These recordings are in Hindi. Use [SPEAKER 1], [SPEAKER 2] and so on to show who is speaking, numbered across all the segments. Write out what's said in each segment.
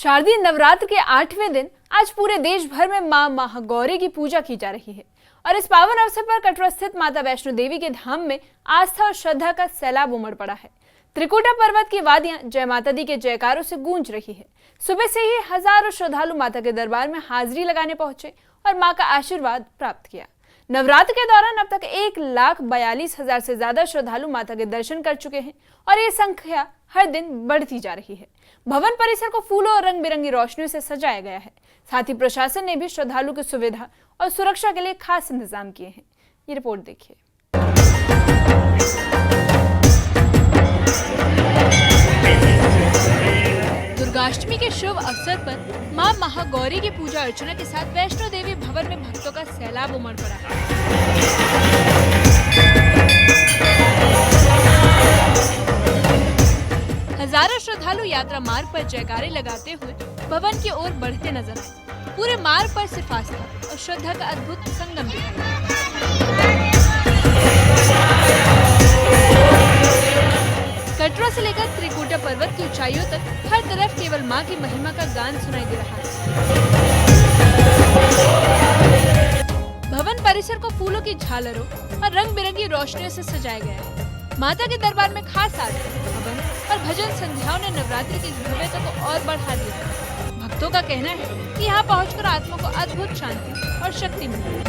[SPEAKER 1] शारदीय नवरात्र के 8वें दिन आज पूरे देश भर में मां महागौरी की पूजा की जा रही है और इस पावन अवसर पर कटरा स्थित माता वैष्णो देवी के धाम में आस्था और श्रद्धा का सैलाब उमड़ पड़ा है। त्रिकुटा पर्वत की वादियां जय माता दी के जयकारों से गूंज रही है। सुबह से ही हजारों श्रद्धालु माता के दरबार में हाजिरी लगाने पहुंचे और मां का आशीर्वाद प्राप्त किया। नवरात्र के दौरान अब तक 1,42,000 से ज्यादा श्रद्धालु माता के दर्शन कर चुके हैं और ये संख्या हर दिन बढ़ती जा रही है। भवन परिसर को फूलों और रंग बिरंगी रोशनियों से सजाया गया है। साथ ही प्रशासन ने भी श्रद्धालु की सुविधा और सुरक्षा के लिए खास इंतजाम किए हैं। ये रिपोर्ट देखिए। दुर्गाष्टमी के शुभ अवसर पर मां महागौरी की पूजा अर्चना के साथ वैष्णो देवी भवन में भक्तों का सैलाब उमड़ पड़ा है। हजारों श्रद्धालु यात्रा मार्ग पर जयकारे लगाते हुए भवन की ओर बढ़ते नजर आए। पूरे मार्ग पर सिर्फ आस्था और श्रद्धा का अद्भुत संगम दिखाई। कटरा से लेकर त्रिकुटा पर्वत की ऊंचाइयों तक हर तरफ केवल मां की महिमा का गान सुनाई दे रहा है। भवन परिसर को फूलों की झालरों और रंग बिरंगी रोशनियों से सजाया गया है। माता के दरबार में खास आरती, हवन और भजन संध्याओं ने नवरात्रि की भव्यता को और बढ़ा दिया। भक्तों का कहना है कि यहाँ पहुंचकर आत्मा को अद्भुत शांति और शक्ति मिलती है।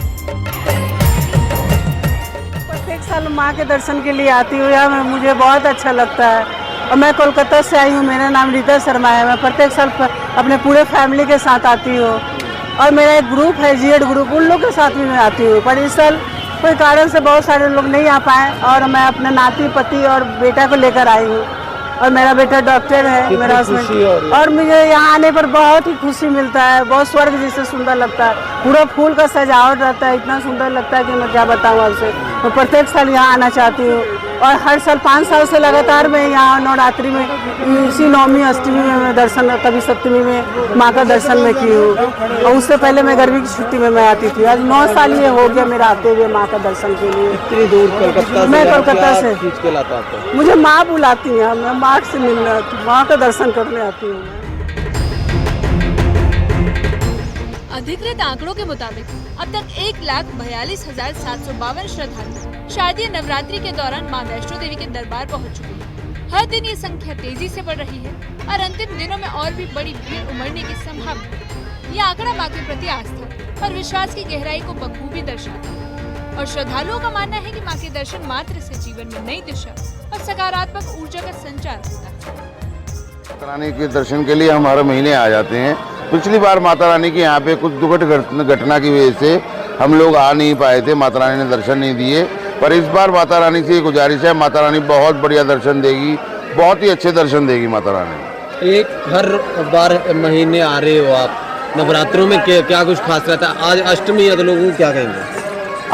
[SPEAKER 2] प्रत्येक साल माँ के दर्शन के लिए आती हूँ, यहाँ मुझे बहुत अच्छा लगता है। और मैं कोलकाता से आई हूँ, मेरा नाम रीता शर्मा है। मैं प्रत्येक साल अपने पूरे फैमिली के साथ आती हूँ और मेरा एक ग्रुप है जीएड ग्रुप, उन लोग के साथ भी मैं आती हूँ। पर इस साल कोई कारण से बहुत सारे लोग नहीं आ पाए और मैं अपने नाती पति और बेटा को लेकर आई हूँ और मेरा बेटा डॉक्टर है, मेरा हस्बैंड। और मुझे यहाँ आने पर बहुत ही खुशी मिलता है, बहुत स्वर्ग जैसे सुंदर लगता है। पूरा फूल का सजावट रहता है, इतना सुंदर लगता है कि मैं क्या बताऊँ आपसे। मैं प्रत्येक साल यहाँ आना चाहती हूँ और हर साल 5 साल से लगातार मैं यहाँ नवरात्रि में इसी नवमी अष्टमी में मैं दर्शन, कभी सप्तमी में माँ का दर्शन में की हूँ। और उससे पहले मैं गर्मी की छुट्टी में मैं आती थी। आज 9 साल ये हो गया मेरा आते हुए माँ का दर्शन के लिए।
[SPEAKER 3] इतनी दूर कलकत्ता से?
[SPEAKER 2] मैं कोलकाता से
[SPEAKER 3] खींच के लाता हूँ।
[SPEAKER 2] मुझे माँ बुलाती है, मैं माँ से मिलने आती हूँ, माँ का दर्शन करने आती हूँ।
[SPEAKER 1] अधिकृत आंकड़ों के मुताबिक अब तक 1,42,752 श्रद्धालु शारदीय नवरात्रि के दौरान मां वैष्णो देवी के दरबार पहुंच चुके हैं। हर दिन ये संख्या तेजी से बढ़ रही है और अंतिम दिनों में और भी बड़ी भीड़ उमड़ने की संभावना है। ये आंकड़ा मां के प्रति आस्था और विश्वास की गहराई को बखूबी दर्शाता है और श्रद्धालुओं का मानना है कि मां के दर्शन मात्र से जीवन में नई दिशा और सकारात्मक ऊर्जा का संचार होता है।
[SPEAKER 4] माता रानी के दर्शन के लिए हम हर महीने आ जाते हैं। पिछली बार माता रानी के यहाँ पे कुछ दुखद घटना की वजह से हम लोग आ नहीं पाए थे, माता रानी ने दर्शन नहीं दिए। पर इस बार माता रानी से गुजारिश है, माता रानी बहुत बढ़िया दर्शन देगी, बहुत ही अच्छे दर्शन देगी माता रानी।
[SPEAKER 3] एक हर बार महीने आ रहे हो आप, नवरात्रों में क्या कुछ खास रहता है? आज अष्टमी है तो लोगों को क्या कहेंगे?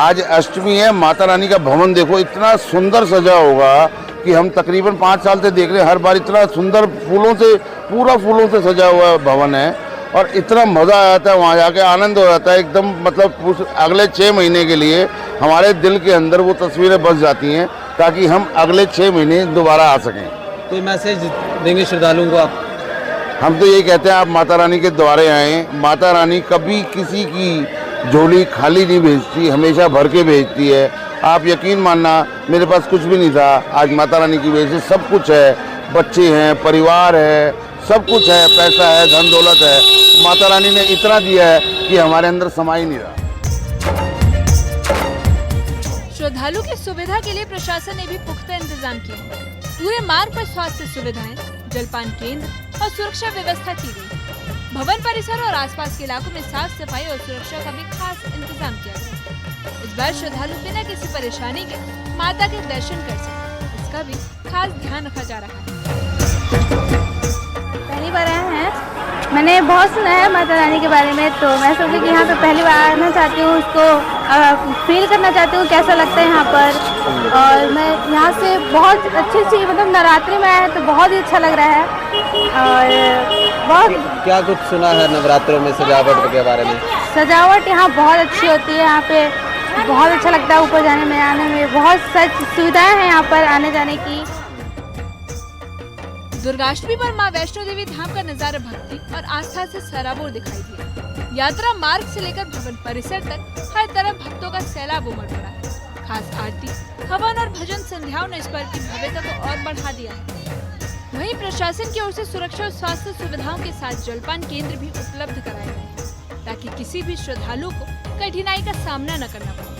[SPEAKER 4] आज अष्टमी है, माता रानी का भवन देखो इतना सुंदर सजा होगा कि हम तकरीबन 5 साल से देख रहे हैं। हर बार इतना सुंदर फूलों से, पूरा फूलों से सजा हुआ भवन है और इतना मज़ा आ जाता है, वहाँ जाके आनंद हो जाता है एकदम। मतलब अगले 6 महीने के लिए हमारे दिल के अंदर वो तस्वीरें बस जाती हैं ताकि हम अगले 6 महीने दोबारा आ सकें।
[SPEAKER 3] कोई मैसेज देंगे श्रद्धालुओं को आप?
[SPEAKER 4] हम तो यही कहते हैं, आप माता रानी के द्वारे आएँ। माता रानी कभी किसी की झोली खाली नहीं भेजती, हमेशा भर के भेजती है। आप यकीन मानना, मेरे पास कुछ भी नहीं था, आज माता रानी की वजह से सब कुछ है। बच्चे हैं, परिवार है, सब कुछ है, पैसा है, धन दौलत है। माता रानी ने इतना दिया है कि हमारे अंदर समा ही नहीं रहा।
[SPEAKER 1] श्रद्धालु की सुविधा के लिए प्रशासन ने भी पुख्ता इंतजाम किए हैं। पूरे मार्ग पर स्वास्थ्य सुविधाएं, जलपान केंद्र और सुरक्षा व्यवस्था की गई। भवन परिसर और आसपास के इलाकों में साफ सफाई और सुरक्षा का भी खास इंतजाम किया गया। इस बार श्रद्धालु बिना किसी परेशानी के माता के दर्शन कर सकें, इसका भी खास ध्यान रखा जा रहा है।
[SPEAKER 5] पहली बार आए हैं, मैंने बहुत सुना है माता रानी के बारे में, तो मैं सोची कि यहाँ पे पहली बार आना चाहती हूँ, उसको फील करना चाहती हूँ कैसा लगता है यहाँ पर। और मैं यहाँ से बहुत अच्छी मतलब नवरात्रि में आया तो बहुत ही अच्छा लग रहा है। और बहुत
[SPEAKER 3] क्या कुछ सुना है नवरात्रों में सजावट के बारे में?
[SPEAKER 5] सजावट यहाँ बहुत अच्छी होती है, यहाँ पे बहुत अच्छा लगता है ऊपर जाने में, आने में बहुत सारी सुविधाएँ हैं यहाँ पर आने जाने की।
[SPEAKER 1] दुर्गाष्टमी पर मां वैष्णो देवी धाम का नजारा भक्ति और आस्था से सराबोर दिखाई दिया। यात्रा मार्ग से लेकर भवन परिसर तक हर तरफ भक्तों का सैलाब उमड़ पड़ा है। खास आरती, हवन और भजन संध्याओं ने इस पर्व की भव्यता को और बढ़ा दिया है। वहीं प्रशासन की ओर से सुरक्षा और स्वास्थ्य सुविधाओं के साथ जलपान केंद्र भी उपलब्ध कराए गए हैं, ताकि किसी भी श्रद्धालु को कठिनाई का सामना न करना पड़े।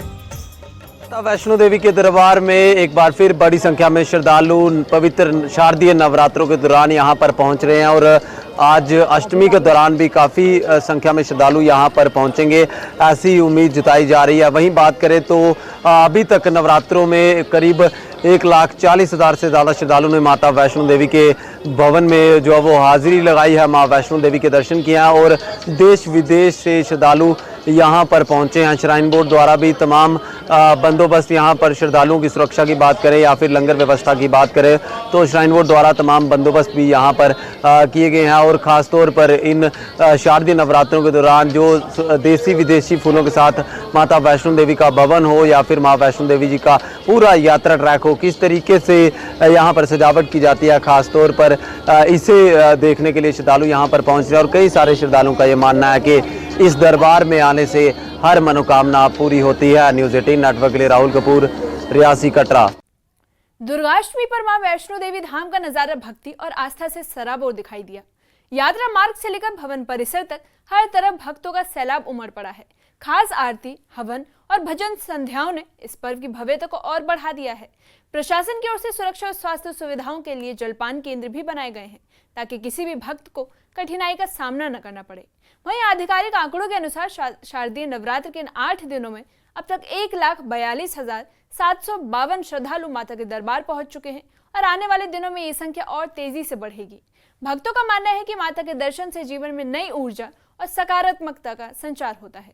[SPEAKER 3] माता वैष्णो देवी के दरबार में एक बार फिर बड़ी संख्या में श्रद्धालु पवित्र शारदीय नवरात्रों के दौरान यहाँ पर पहुँच रहे हैं और आज अष्टमी के दौरान भी काफ़ी संख्या में श्रद्धालु यहाँ पर पहुँचेंगे, ऐसी उम्मीद जताई जा रही है। वहीं बात करें तो अभी तक नवरात्रों में करीब 1,40,000 से ज़्यादा श्रद्धालु ने माता वैष्णो देवी के भवन में जो है वो हाजिरी लगाई है, माँ वैष्णो देवी के दर्शन किए हैं और देश विदेश से श्रद्धालु यहाँ पर पहुँचे हैं। श्राइन बोर्ड द्वारा भी तमाम बंदोबस्त यहाँ पर श्रद्धालुओं की सुरक्षा की बात करें या फिर लंगर व्यवस्था की बात करें तो श्राइन बोर्ड द्वारा तमाम बंदोबस्त भी यहाँ पर किए गए हैं और ख़ास तौर पर इन शारदीय नवरात्रों के दौरान जो देसी विदेशी फूलों के साथ माता वैष्णो देवी का भवन हो या फिर माँ वैष्णो देवी जी का पूरा यात्रा ट्रैक हो, किस तरीके से यहाँ पर सजावट की जाती है, खास तौर पर इसे देखने के लिए श्रद्धालु यहाँ पर पहुँच रहे हैं और कई सारे श्रद्धालुओं का ये मानना है कि इस दरबार में आने से हर मनोकामना पूरी होती है। न्यूज़ 18 नेटवर्क के लिए राहुल कपूर, रियासी, कटरा।
[SPEAKER 1] दुर्गाष्टमी पर मां वैष्णो देवी धाम का नजारा भक्ति और आस्था से सराबोर दिखाई दिया। यात्रा मार्ग से लेकर भवन परिसर तक हर तरफ भक्तों का सैलाब उमड़ पड़ा है। खास आरती, हवन और भजन संध्याओं ने इस पर्व की भव्यता को और बढ़ा दिया है। प्रशासन की ओर से सुरक्षा और स्वास्थ्य सुविधाओं के लिए जलपान केंद्र भी बनाए गए हैं, ताकि किसी भी भक्त को कठिनाई का सामना न करना पड़े। वहीं आधिकारिक आंकड़ों के अनुसार शारदीय नवरात्र के इन 8 दिनों में अब तक 1,42,752 श्रद्धालु माता के दरबार पहुंच चुके हैं और आने वाले दिनों में ये संख्या और तेजी से बढ़ेगी। भक्तों का मानना है कि माता के दर्शन से जीवन में नई ऊर्जा और सकारात्मकता का संचार होता है।